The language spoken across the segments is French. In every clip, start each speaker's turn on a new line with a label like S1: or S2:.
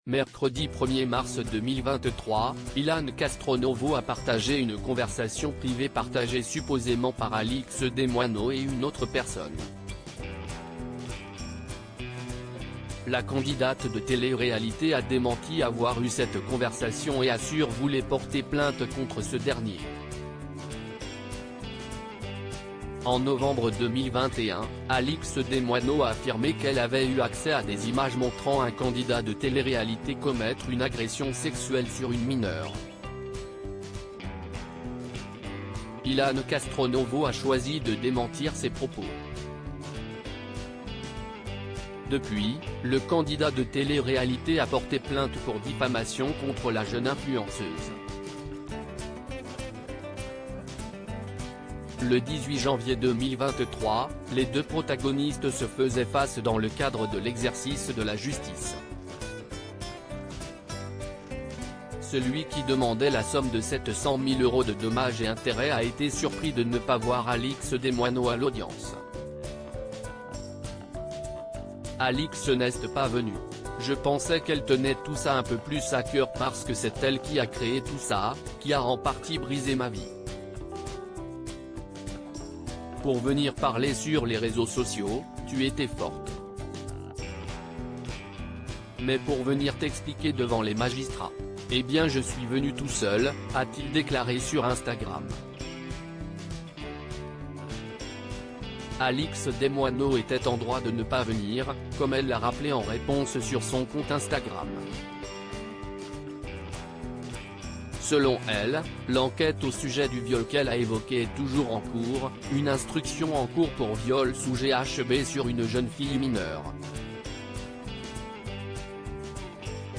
S1: Mercredi 1er mars 2023, Ilan Castronovo a partagé une conversation privée partagée supposément par Alix Desmoineaux et une autre personne. La candidate de télé-réalité a démenti avoir eu cette conversation et assure vouloir porter plainte contre ce dernier. En novembre 2021, Alix Desmoineaux a affirmé qu'elle avait eu accès à des images montrant un candidat de télé-réalité commettre une agression sexuelle sur une mineure. Ilan Castronovo a choisi de démentir ces propos. Depuis, le candidat de télé-réalité a porté plainte pour diffamation contre la jeune influenceuse. Le 18 janvier 2023, les deux protagonistes se faisaient face dans le cadre de l'exercice de la justice. Celui qui demandait la somme de 700 000 € de dommages et intérêts a été surpris de ne pas voir Alix Desmoineaux à l'audience. Alix n'est pas venue. Je pensais qu'elle tenait tout ça un peu plus à cœur parce que c'est elle qui a créé tout ça, qui a en partie brisé ma vie. Pour venir parler sur les réseaux sociaux, tu étais forte. Mais pour venir t'expliquer devant les magistrats, eh bien je suis venu tout seul, a-t-il déclaré sur Instagram. Alix Desmoineaux était en droit de ne pas venir, comme elle l'a rappelé en réponse sur son compte Instagram. Selon elle, l'enquête au sujet du viol qu'elle a évoqué est toujours en cours, une instruction en cours pour viol sous GHB sur une jeune fille mineure.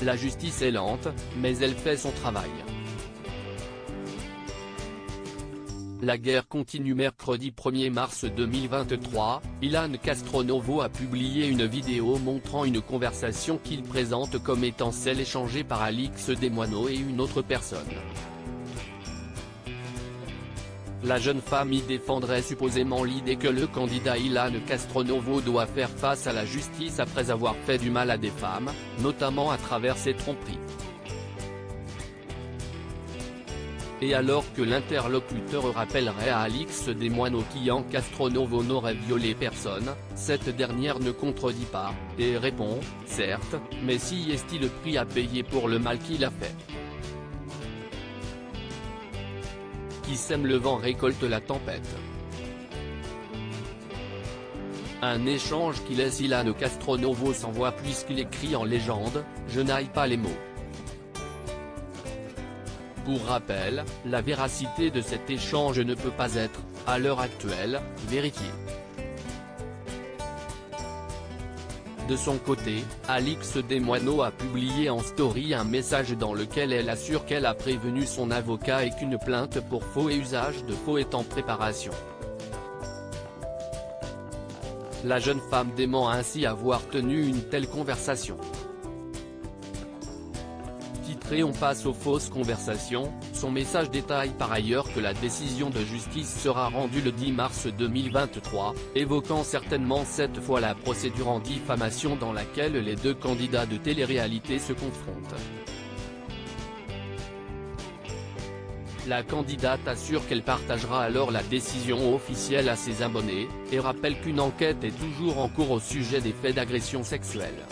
S1: La justice est lente, mais elle fait son travail. La guerre continue. Mercredi 1er mars 2023, Ilan Castronovo a publié une vidéo montrant une conversation qu'il présente comme étant celle échangée par Alix Desmoineaux et une autre personne. La jeune femme y défendrait supposément l'idée que le candidat Ilan Castronovo doit faire face à la justice après avoir fait du mal à des femmes, notamment à travers ses tromperies. Et alors que l'interlocuteur rappellerait à Alix Desmoineaux qu'Ilan Castronovo n'aurait violé personne, cette dernière ne contredit pas, et répond, certes, mais si est-il le prix à payer pour le mal qu'il a fait. Qui sème le vent récolte la tempête. Un échange qui laisse Ilan Castronovo sans voix puisqu'il écrit en légende, je n'aille pas les mots. Pour rappel, la véracité de cet échange ne peut pas être, à l'heure actuelle, vérifiée. De son côté, Alix Desmoineaux a publié en story un message dans lequel elle assure qu'elle a prévenu son avocat et qu'une plainte pour faux et usage de faux est en préparation. La jeune femme dément ainsi avoir tenu une telle conversation. Titré On passe aux fausses conversations, son message détaille par ailleurs que la décision de justice sera rendue le 10 mars 2023, évoquant certainement cette fois la procédure en diffamation dans laquelle les deux candidats de télé-réalité se confrontent. La candidate assure qu'elle partagera alors la décision officielle à ses abonnés, et rappelle qu'une enquête est toujours en cours au sujet des faits d'agression sexuelle.